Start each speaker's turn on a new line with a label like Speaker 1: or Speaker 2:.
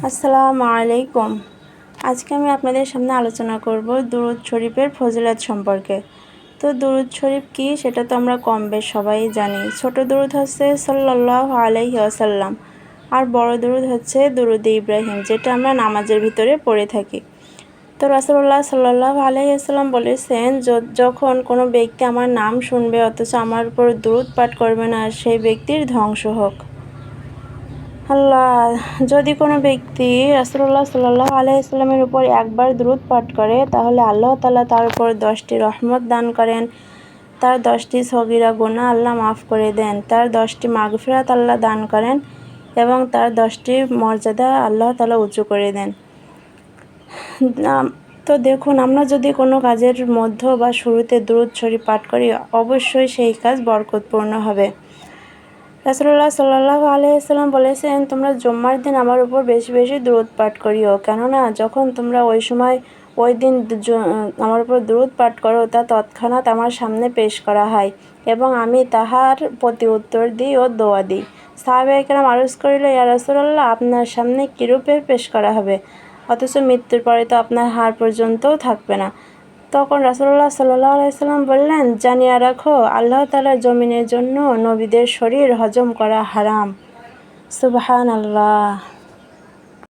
Speaker 1: আসসালামু আলাইকুম। আজকে আমি আপনাদের সামনে আলোচনা করব দুরূদ শরীফের ফজিলত সম্পর্কে। তো দুরূদ শরীফ কি সেটা তো আমরা কম বেশ সবাই জানি। ছোট দুরূদ হচ্ছে সাল্লাল্লাহু আলাইহি ওয়াসাল্লাম, আর বড় দুরূদ হচ্ছে দুরূদে ইব্রাহিম, যেটা আমরা নামাজের ভিতরে পড়ে থাকি। তো রাসূলুল্লাহ সাল্লাল্লাহু আলাইহি ওয়াসাল্লাম বলেছেন, যখন কোনো ব্যক্তি আমার নাম শুনবে অথচ আমার উপর দুরূদ পাঠ করবে না, সেই ব্যক্তির ধ্বংস হোক। আল্লাহ, যদি কোনো ব্যক্তি রাসূলুল্লাহ সাল্লাল্লাহু আলাইহি ওয়াসাল্লামের উপর একবার দুরূদ পাঠ করে, তাহলে আল্লাহ তাআলা তার উপর 10টি রহমত দান করেন, তার 10টি সগীরা গুনাহ আল্লাহ মাফ করে দেন, তার 10টি মাগফিরাত আল্লাহ দান করেন এবং তার 10টি মর্যাদা আল্লাহ তাআলা উঁচু করে দেন। তো দেখুন, আমরা যদি কোনো কাজের মধ্য বা শুরুতে দুরূদ শরীফ পাঠ করি, অবশ্যই সেই কাজ বরকতপূর্ণ হবে। রাসূলুল্লাহ সাল্লাল্লাহু আলাইহি ওয়াসাল্লাম বলেছেন, তোমরা জুম্মার দিন আমার উপর বেশি বেশি দুরূদ পাঠ করিও, কেননা যখন তোমরা ওই দিন আমার উপর দুরূদ পাঠ করো, তা তৎক্ষণাৎ আমার সামনে পেশ করা হয় এবং আমি তাহার প্রতি উত্তর দিই ও দোয়া দিই। সাহাবায়ে কেরাম আরজ করিল, ইয়া রাসূলুল্লাহ, আপনার সামনে কিরূপে পেশ করা হবে? অথচ মৃত্যুর পরে তো আপনার হাড় পর্যন্তও থাকবে না। তখন রাসূলুল্লাহ সাল্লাল্লাহু আলাইহি ওয়াসাল্লাম বললেন, জানিয়া রাখো, আল্লাহ তাআলার জমিনের জন্য নবীদের শরীর হজম করা হারাম। সুবহানাল্লাহ।